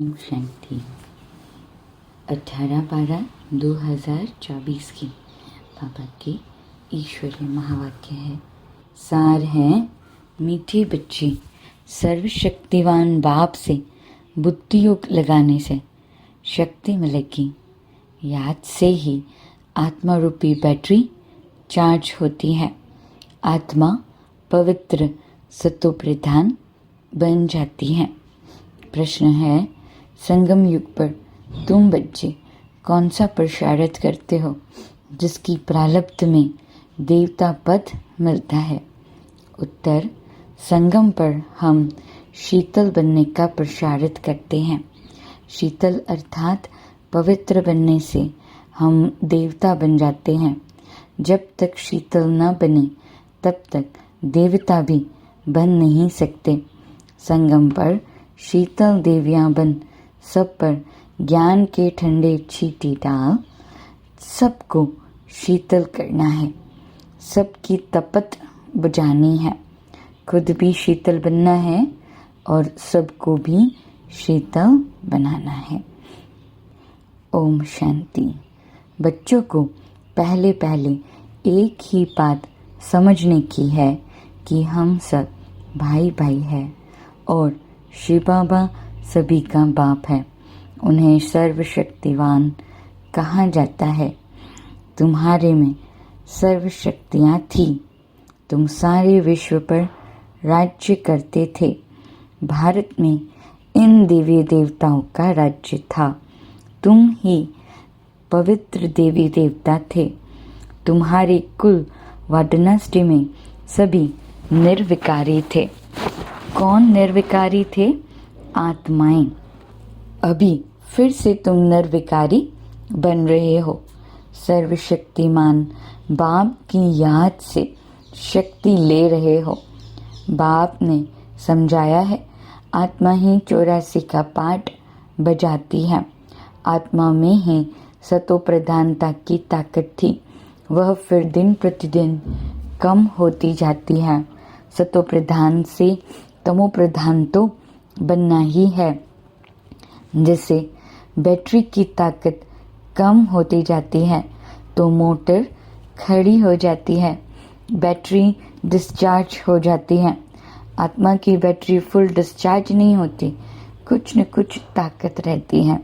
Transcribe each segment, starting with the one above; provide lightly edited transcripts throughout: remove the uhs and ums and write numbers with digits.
ओम शांति 18/12/2024 की बाबा के ईश्वरीय महावाक्य है। सार है मीठे बच्चे, सर्वशक्तिवान बाप से बुद्धि योग लगाने से शक्ति मिलेगी। याद से ही आत्मा रूपी बैटरी चार्ज होती है। आत्मा पवित्र सतो प्रधान बन जाती है। प्रश्न है, संगम युग पर तुम बच्चे कौन सा पुरुषार्थ करते हो जिसकी प्रारब्ध में देवता पद मिलता है? उत्तर, संगम पर हम शीतल बनने का पुरुषार्थ करते हैं। शीतल अर्थात पवित्र बनने से हम देवता बन जाते हैं। जब तक शीतल न बने तब तक देवता भी बन नहीं सकते। संगम पर शीतल देवियां बन सब पर ज्ञान के ठंडे छींटे डाल सबको शीतल करना है। सबकी तपत बुझानी है। खुद भी शीतल बनना है और सबको भी शीतल बनाना है। ओम शांति। बच्चों को पहले पहले एक ही बात समझने की है कि हम सब भाई भाई हैं और शिव बाबा सभी का बाप है। उन्हें सर्वशक्तिवान कहा जाता है। तुम्हारे में सर्वशक्तियाँ थी। तुम सारे विश्व पर राज्य करते थे। भारत में इन देवी देवताओं का राज्य था। तुम ही पवित्र देवी देवता थे। तुम्हारे कुल व डिनेस्टी में सभी निर्विकारी थे। कौन निर्विकारी थे? आत्माएं। अभी फिर से तुम निर्विकारी बन रहे हो। सर्वशक्तिमान बाप की याद से शक्ति ले रहे हो। बाप ने समझाया है, आत्मा ही 84 का पाठ बजाती है। आत्मा में ही सतो प्रधानता की ताकत थी। वह फिर दिन प्रतिदिन कम होती जाती है। सतो प्रधान से तमो प्रधान तो बनना ही है। जैसे बैटरी की ताकत कम होती जाती है तो मोटर खड़ी हो जाती है, बैटरी डिस्चार्ज हो जाती है। आत्मा की बैटरी फुल डिस्चार्ज नहीं होती, कुछ न कुछ ताकत रहती है।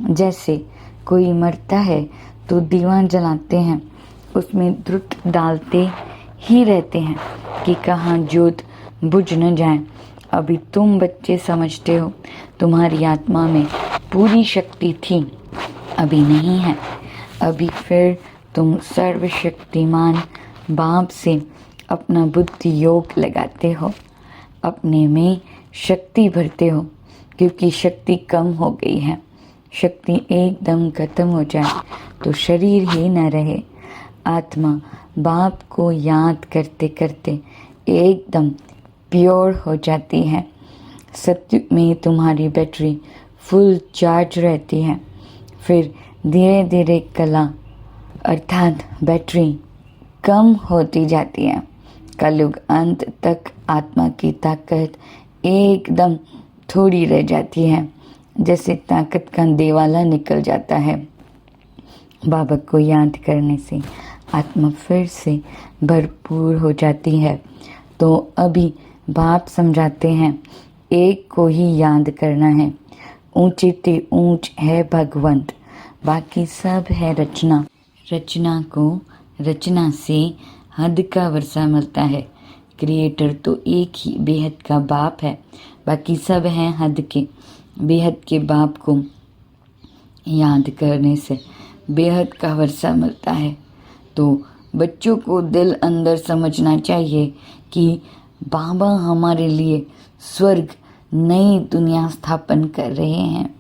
जैसे कोई मरता है तो दीवा जलाते हैं, उसमें द्रुत डालते ही रहते हैं कि कहाँ ज्योत बुझ न जाए। अभी तुम बच्चे समझते हो तुम्हारी आत्मा में पूरी शक्ति थी, अभी नहीं है। अभी फिर तुम सर्वशक्तिमान बाप से अपना बुद्धि योग लगाते हो, अपने में शक्ति भरते हो, क्योंकि शक्ति कम हो गई है। शक्ति एकदम खत्म हो जाए तो शरीर ही न रहे। आत्मा बाप को याद करते करते एकदम प्योर हो जाती है। सत्युग में तुम्हारी बैटरी फुल चार्ज रहती है। फिर धीरे धीरे कला अर्थात बैटरी कम होती जाती है। कलयुग अंत तक आत्मा की ताकत एकदम थोड़ी रह जाती है। जैसे ताकत का देवाला निकल जाता है। बाबा को याद करने से आत्मा फिर से भरपूर हो जाती है। तो अभी बाप समझाते हैं, एक को ही याद करना है। ऊंचे ते ऊंच है भगवंत, बाकी सब है रचना। रचना को रचना से हद का वर्षा मिलता है। क्रिएटर तो एक ही बेहद का बाप है, बाकी सब हैं हद के। बेहद के बाप को याद करने से बेहद का वर्षा मिलता है। तो बच्चों को दिल अंदर समझना चाहिए कि बाबा हमारे लिए स्वर्ग नई दुनिया स्थापन कर रहे हैं।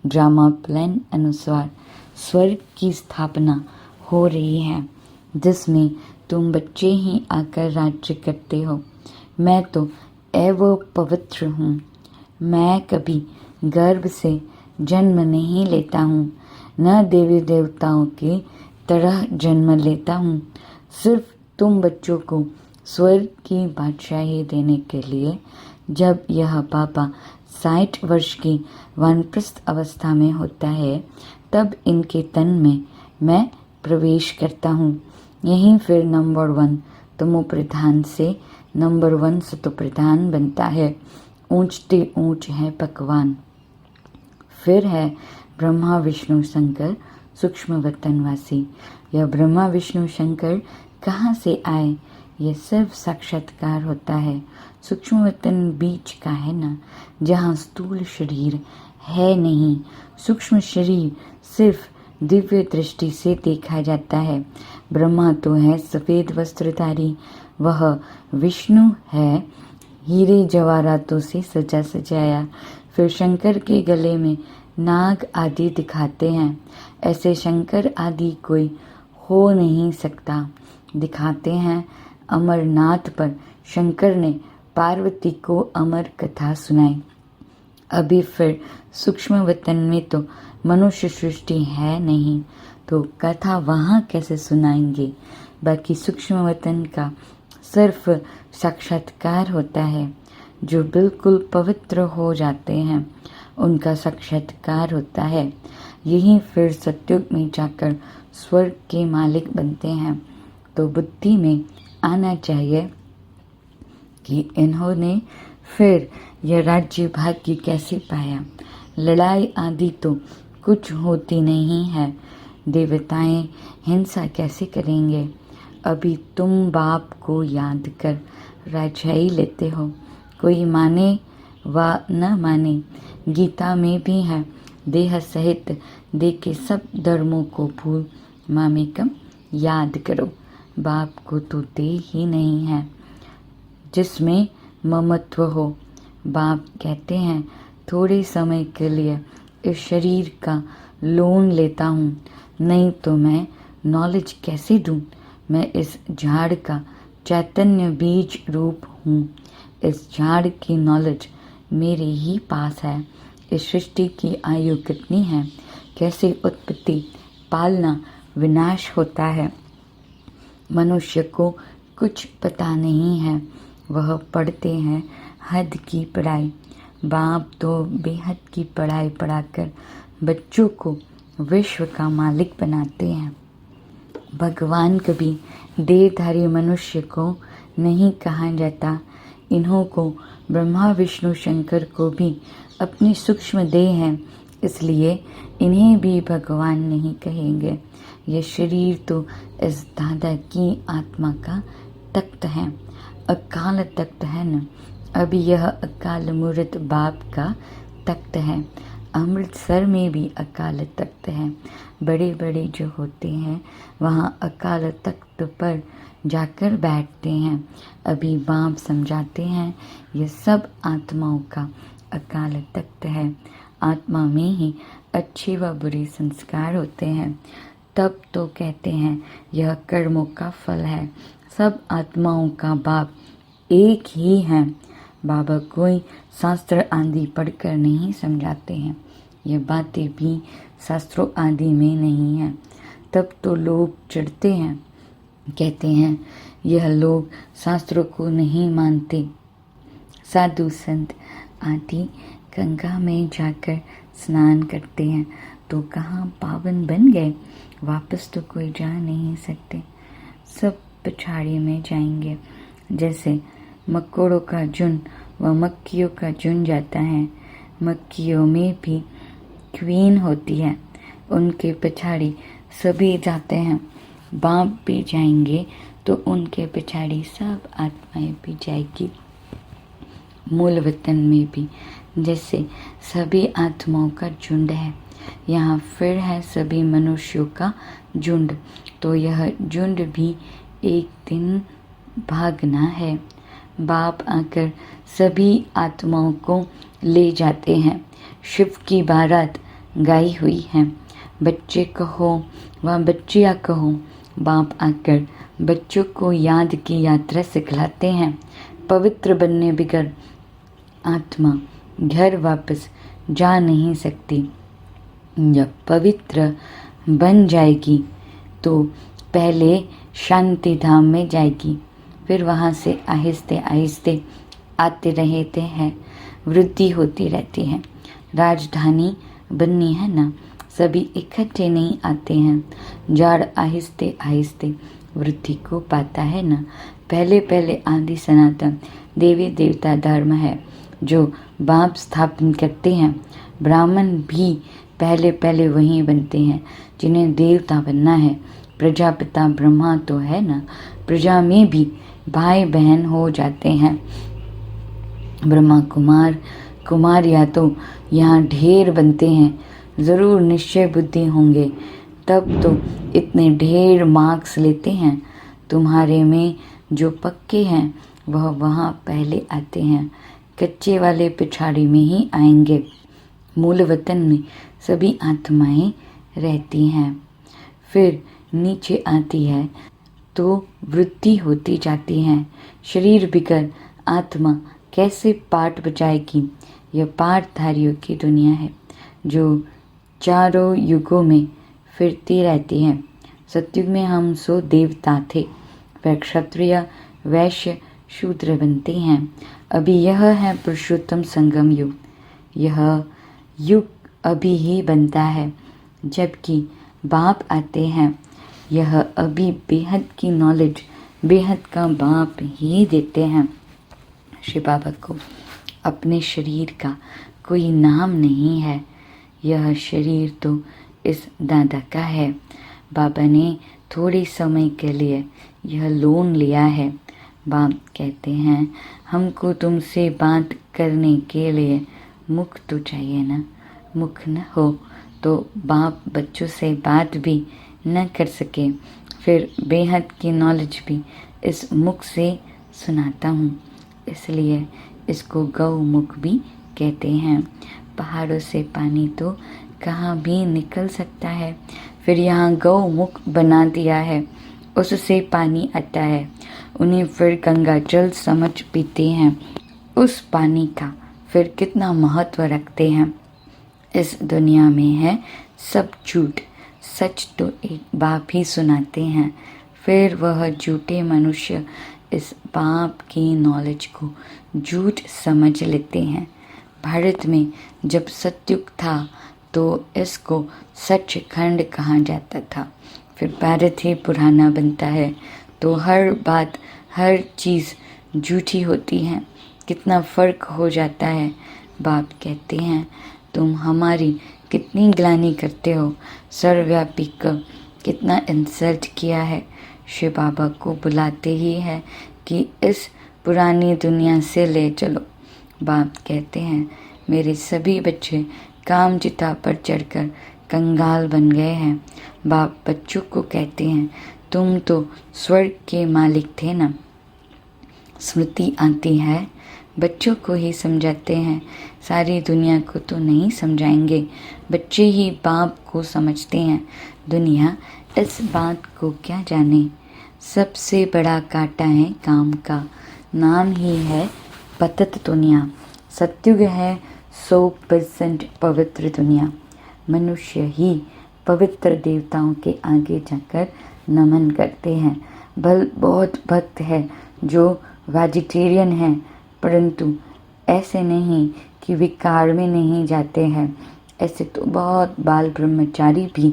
ड्रामा प्लान अनुसार स्वर्ग की स्थापना हो रही है, जिसमें तुम बच्चे ही आकर राज्य करते हो। मैं तो एवं पवित्र हूँ। मैं कभी गर्भ से जन्म नहीं लेता हूँ, न देवी देवताओं की तरह जन्म लेता हूँ। सिर्फ तुम बच्चों को स्वर्ग की बादशाही देने के लिए जब यह बाबा 60 वर्ष की वानप्रस्थ अवस्था में होता है, तब इनके तन में मैं प्रवेश करता हूँ। यहीं फिर नंबर 1 तमो प्रधान से नंबर 1 सतो प्रधान बनता है। ऊंचते ऊंच है पकवान। फिर है ब्रह्मा विष्णु शंकर सूक्ष्म वतनवासी। यह ब्रह्मा विष्णु शंकर कहाँ से आए, यह सर्व साक्षात्कार होता है। सूक्ष्म वतन बीच का है ना, जहाँ स्थूल शरीर है नहीं। सूक्ष्म शरीर सिर्फ दिव्य दृष्टि से देखा जाता है। ब्रह्मा तो है सफेद वस्त्रधारी, वह विष्णु है हीरे जवाहरातों से सजा सजाया। फिर शंकर के गले में नाग आदि दिखाते हैं। ऐसे शंकर आदि कोई हो नहीं सकता। दिखाते हैं अमरनाथ पर शंकर ने पार्वती को अमर कथा सुनाई। अभी फिर सूक्ष्म वतन में तो मनुष्य सृष्टि है नहीं, तो कथा वहाँ कैसे सुनाएंगे। बाकी सूक्ष्म वतन का सिर्फ साक्षात्कार होता है। जो बिल्कुल पवित्र हो जाते हैं उनका साक्षात्कार होता है। यही फिर सत्युग में जाकर स्वर्ग के मालिक बनते हैं। तो बुद्धि में आना चाहिए कि इन्होंने फिर यह राज्य भाग्य कैसे पाया। लड़ाई आदि तो कुछ होती नहीं है। देवताएं हिंसा कैसे करेंगे। अभी तुम बाप को याद कर राजाई लेते हो। कोई माने व न माने, गीता में भी है, देह सहित देह के सब धर्मों को भूल मामेकम याद करो। बाप को तो देह ही नहीं है जिसमें ममत्व हो। बाप कहते हैं थोड़े समय के लिए इस शरीर का लोन लेता हूँ, नहीं तो मैं नॉलेज कैसे दूँ। मैं इस झाड़ का चैतन्य बीज रूप हूँ। इस झाड़ की नॉलेज मेरे ही पास है। इस सृष्टि की आयु कितनी है, कैसे उत्पत्ति पालना विनाश होता है, मनुष्य को कुछ पता नहीं है। वह पढ़ते हैं हद की पढ़ाई। बाप तो बेहद की पढ़ाई पढ़ाकर बच्चों को विश्व का मालिक बनाते हैं। भगवान कभी देहधारी मनुष्य को नहीं कहा जाता। इन्हों को ब्रह्मा विष्णु शंकर को भी अपनी सूक्ष्म देह है, इसलिए इन्हें भी भगवान नहीं कहेंगे। यह शरीर तो इस दादा की आत्मा का तख्त है, अकाल तख्त है न। अभी यह अकाल मूर्त बाप का तख्त है। अमृतसर में भी अकाल तख्त है। बड़े बड़े जो होते हैं वहाँ अकाल तख्त पर जाकर बैठते हैं। अभी बाप समझाते हैं ये सब आत्माओं का अकाल तख्त है। आत्मा में ही अच्छे व बुरे संस्कार होते हैं। तब तो कहते हैं यह कर्मों का फल है। सब आत्माओं का बाप एक ही है। बाबा कोई शास्त्र आदि पढ़कर नहीं समझाते हैं। ये बातें भी शास्त्रों आदि में नहीं है। तब तो लोग चिढ़ते हैं, कहते हैं यह लोग शास्त्रों को नहीं मानते। साधु संत आदि गंगा में जाकर स्नान करते हैं तो कहाँ पावन बन गए, वापस तो कोई जा नहीं सकते। सब पछाड़ी में जाएंगे। जैसे मकोड़ों का झुंड व मक्खियों का झुंड जाता है। मक्खियों में भी क्वीन होती है, उनके पछाड़ी सभी जाते हैं। बाप भी जाएंगे तो उनके पछाड़ी सब आत्माएं भी जाएगी। मूल वतन में भी जैसे सभी आत्माओं का झुंड है, यहाँ फिर है सभी मनुष्यों का झुंड। तो यह झुंड भी एक दिन भागना है। बाप आकर सभी आत्माओं को ले जाते हैं। शिव की बारात गाई हुई है। बच्चे कहो व बच्चियाँ कहो, बाप आकर बच्चों को याद की यात्रा सिखलाते हैं। पवित्र बनने बगैर आत्मा घर वापस जा नहीं सकती। जब पवित्र बन जाएगी तो पहले शांति धाम में जाएगी, फिर वहाँ से आहिस्ते आहिस्ते आते रहते हैं। वृद्धि होती रहती है। राजधानी बननी है ना, सभी इकट्ठे नहीं आते हैं। जाड़ आहिस्ते आहिस्ते वृद्धि को पाता है ना। पहले पहले आदि सनातन देवी देवता धर्म है जो बाप स्थापन करते हैं। ब्राह्मण भी पहले पहले वही बनते हैं जिन्हें देवता बनना है। प्रजापिता ब्रह्मा तो है ना, प्रजा में भी भाई बहन हो जाते हैं। ब्रह्मा कुमार कुमारियाँ तो यहाँ ढेर बनते हैं। ज़रूर निश्चय बुद्धि होंगे तब तो इतने ढेर मार्क्स लेते हैं। तुम्हारे में जो पक्के हैं वह वहाँ पहले आते हैं, कच्चे वाले पिछाड़ी में ही आएंगे। मूल वतन में सभी आत्माएं रहती हैं। फिर नीचे आती है तो वृद्धि होती जाती है। शरीर बिकर आत्मा कैसे पाठ बजाएगी? यह पाठधारियों की दुनिया है जो चारों युगों में फिरती रहती है। सतयुग में हम 100 देवता थे, वह क्षत्रिय वैश्य शूद्र बनते हैं। अभी यह है पुरुषोत्तम संगम युग। यह युग अभी ही बनता है जबकि बाप आते हैं। यह अभी बेहद की नॉलेज बेहद का बाप ही देते हैं। श्री बाबा को अपने शरीर का कोई नाम नहीं है। यह शरीर तो इस दादा का है। बाबा ने थोड़े समय के लिए यह लोन लिया है। बाप कहते हैं हमको तुमसे बात करने के लिए मुख तो चाहिए ना। मुख न हो तो बाप बच्चों से बात भी न कर सके। फिर बेहद की नॉलेज भी इस मुख से सुनाता हूँ, इसलिए इसको गौ मुख भी कहते हैं। पहाड़ों से पानी तो कहाँ भी निकल सकता है, फिर यहाँ गौ मुख बना दिया है, उससे पानी आता है। उन्हें फिर गंगा जल समझ पीते हैं। उस पानी का फिर कितना महत्व रखते हैं। इस दुनिया में है सब झूठ, सच तो एक बाप ही सुनाते हैं। फिर वह झूठे मनुष्य इस बाप की नॉलेज को झूठ समझ लेते हैं। भारत में जब सतयुग था तो इसको सचखंड कहा जाता था। फिर भारत ही पुराना बनता है तो हर बात हर चीज़ झूठी होती है। कितना फ़र्क हो जाता है। बाप कहते हैं तुम हमारी कितनी ग्लानि करते हो, सर्वव्यापी का कितना इंसल्ट किया है। शिव बाबा को बुलाते ही है कि इस पुरानी दुनिया से ले चलो। बाप कहते हैं मेरे सभी बच्चे काम चिता पर चढ़कर कंगाल बन गए हैं। बाप बच्चों को कहते हैं तुम तो स्वर्ग के मालिक थे ना। स्मृति आती है, बच्चों को ही समझाते हैं, सारी दुनिया को तो नहीं समझाएंगे। बच्चे ही बाप को समझते हैं। दुनिया इस बात को क्या जाने। सबसे बड़ा कांटा है काम का, नाम ही है पतित दुनिया। सतयुग है 100% पवित्र दुनिया। मनुष्य ही पवित्र देवताओं के आगे जाकर नमन करते हैं। बहुत भक्त है जो वेजिटेरियन हैं, परंतु ऐसे नहीं कि विकार में नहीं जाते हैं। ऐसे तो बहुत बाल ब्रह्मचारी भी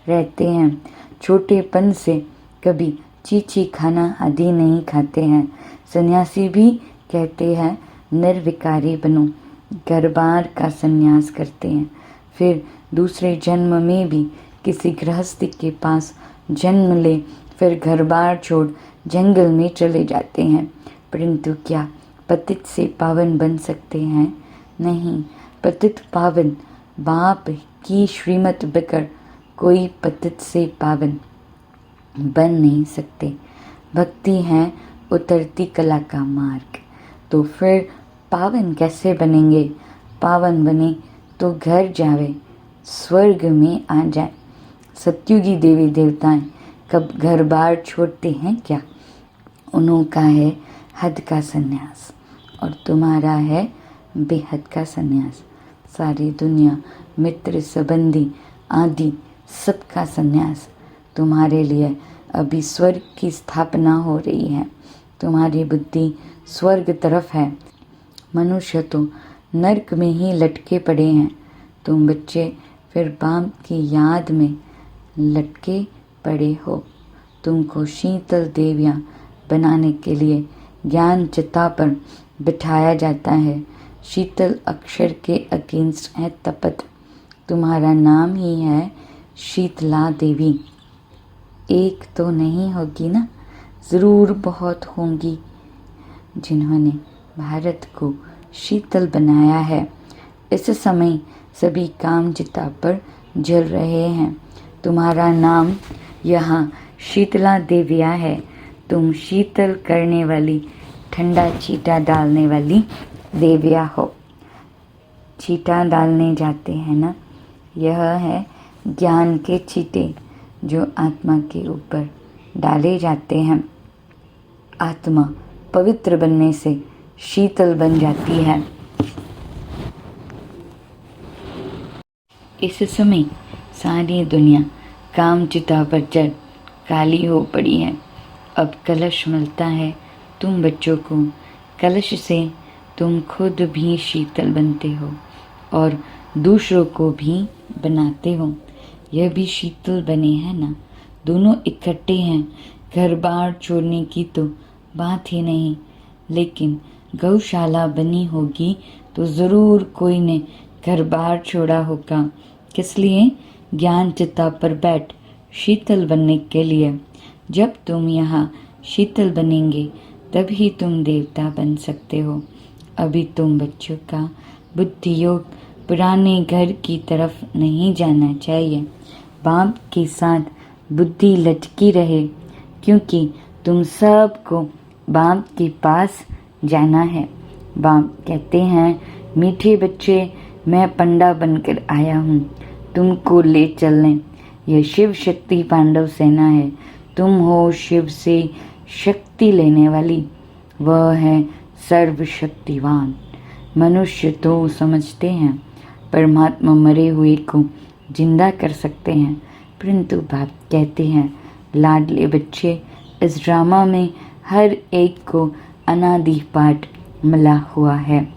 रहते हैं। छोटेपन से कभी चीची खाना आदि नहीं खाते हैं। सन्यासी भी कहते हैं निर्विकारी बनो, घर बार का संन्यास करते हैं। फिर दूसरे जन्म में भी किसी गृहस्थी के पास जन्म ले, फिर घर बार छोड़ जंगल में चले जाते हैं। परंतु क्या पतित से पावन बन सकते हैं? नहीं। पतित पावन बाप की श्रीमत बिकर कोई पतित से पावन बन नहीं सकते। भक्ति है उतरती कला का मार्ग। तो फिर पावन कैसे बनेंगे? पावन बने तो घर जावे, स्वर्ग में आ जाए। सतयुगी देवी देवताएं कब घर बार छोड़ते हैं क्या? उनका है हद का संन्यास और तुम्हारा है बेहद का संन्यास। सारी दुनिया मित्र संबंधी आदि सबका संन्यास। तुम्हारे लिए अभी स्वर्ग की स्थापना हो रही है। तुम्हारी बुद्धि स्वर्ग तरफ है। मनुष्य तो नर्क में ही लटके पड़े हैं। तुम बच्चे फिर बाप की याद में लटके पड़े हो। तुमको शीतल देवियाँ बनाने के लिए ज्ञान चिता पर बिठाया जाता है। शीतल अक्षर के अगेंस्ट है तपत। तुम्हारा नाम ही है शीतला देवी। एक तो नहीं होगी ना, ज़रूर बहुत होंगी जिन्होंने भारत को शीतल बनाया है। इस समय सभी काम चिता पर जल रहे हैं। तुम्हारा नाम यहाँ शीतला देविया है। तुम शीतल करने वाली, ठंडा छींटा डालने वाली देविया हो। छींटा डालने जाते हैं ना, यह है ज्ञान के छींटे जो आत्मा के ऊपर डाले जाते हैं। आत्मा पवित्र बनने से शीतल बन जाती है। इस समय सारी दुनिया काम चिता पर चढ़ काली हो पड़ी है। अब कलश मिलता है तुम बच्चों को। कलश से तुम खुद भी शीतल बनते हो और दूसरों को भी बनाते हो। यह भी शीतल बने हैं ना, दोनों इकट्ठे हैं। घर बार छोड़ने की तो बात ही नहीं, लेकिन गौशाला बनी होगी तो ज़रूर कोई ने घर बार छोड़ा होगा। किस लिए? ज्ञान चिता पर बैठ शीतल बनने के लिए। जब तुम यहाँ शीतल बनेंगे तभी तुम देवता बन सकते हो। अभी तुम बच्चों का बुद्धि योग पुराने घर की तरफ नहीं जाना चाहिए। बाप के साथ बुद्धि लटकी रहे, क्योंकि तुम सबको बाप के पास जाना है। बाप कहते हैं, मीठे बच्चे, मैं पंडा बनकर आया हूँ तुमको ले चलने। यह शिव शक्ति पांडव सेना है। तुम हो शिव से शक्ति लेने वाली। वह है सर्वशक्तिवान। मनुष्य तो समझते हैं परमात्मा मरे हुए को जिंदा कर सकते हैं, परंतु बाप कहते हैं, लाडले बच्चे, इस ड्रामा में हर एक को अनादि पाठ मिला हुआ है।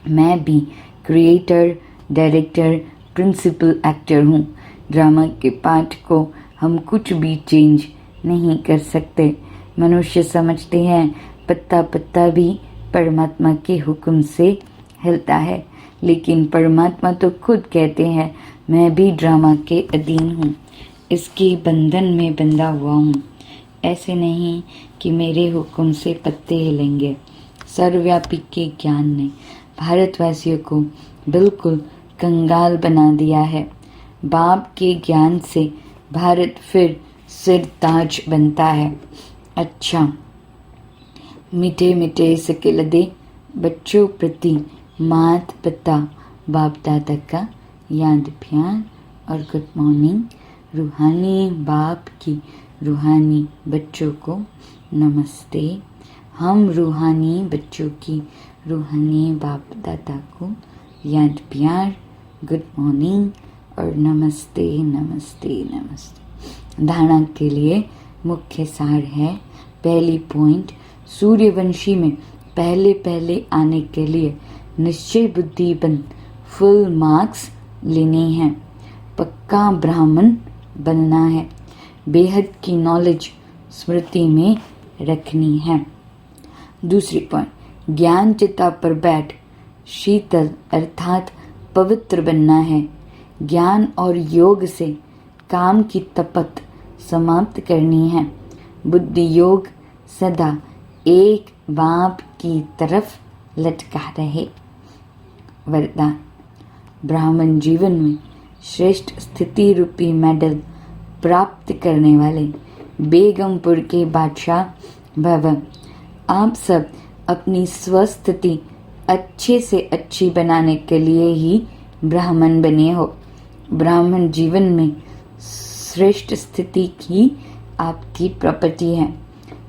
मैं भी क्रिएटर, डायरेक्टर, प्रिंसिपल एक्टर हूँ। ड्रामा के पाठ को हम कुछ भी चेंज नहीं कर सकते। मनुष्य समझते हैं पत्ता पत्ता भी परमात्मा के हुक्म से हिलता है, लेकिन परमात्मा तो खुद कहते हैं, मैं भी ड्रामा के अधीन हूँ, इसके बंधन में बंधा हुआ हूँ। ऐसे नहीं कि मेरे हुक्म से पत्ते हिलेंगे। सर्वव्यापी के ज्ञान ने भारतवासियों को बिल्कुल कंगाल बना दिया है। बाप के ज्ञान से भारत फिर सिर ताज बनता है। अच्छा, मीठे मीठे सकेलदे बच्चों प्रति मात पिता बाप दादा का याद प्यार और गुड मॉर्निंग। रूहानी बाप की रूहानी बच्चों को नमस्ते। हम रूहानी बच्चों की रूहानी बाप दादा को याद प्यार, गुड मॉर्निंग और नमस्ते नमस्ते नमस्ते। धारणा के लिए मुख्य सार है। पहली पॉइंट, सूर्यवंशी में पहले पहले आने के लिए निश्चय बुद्धि बन फुल मार्क्स लेने हैं। पक्का ब्राह्मण बनना है। बेहद की नॉलेज स्मृति में रखनी है। दूसरी पॉइंट, ज्ञान चिता पर बैठ शीतल अर्थात पवित्र बनना है। ज्ञान और योग से काम की तपत समाप्त करनी है। बुद्धि योग सदा एक बाप की तरफ लटका रहे। वरदान, ब्राह्मण जीवन में श्रेष्ठ स्थिति रूपी मेडल प्राप्त करने वाले बेगमपुर के बादशाह भव, आप सब अपनी स्वस्थिति अच्छे से अच्छी बनाने के लिए ही ब्राह्मण बने हो। ब्राह्मण जीवन में श्रेष्ठ स्थिति की आपकी प्रॉपर्टी है।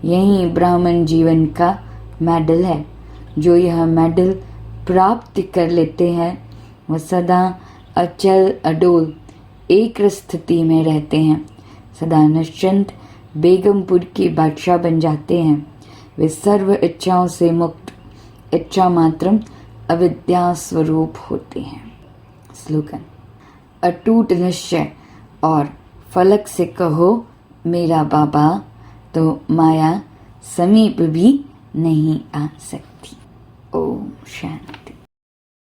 यही ब्राह्मण जीवन का मेडल है। जो यह मेडल प्राप्त कर लेते हैं वह सदा अचल अडोल एक स्थिति में रहते हैं। सदा निश्चिंत बेगमपुर के बादशाह बन जाते हैं। वे सर्व इच्छाओं से मुक्त, इच्छा मात्रम अविद्या स्वरूप होते हैं। स्लोगन: अटूट निश्चय और फलक से कहो मेरा बाबा, तो माया समीप भी नहीं आ सकती। ओम शांति।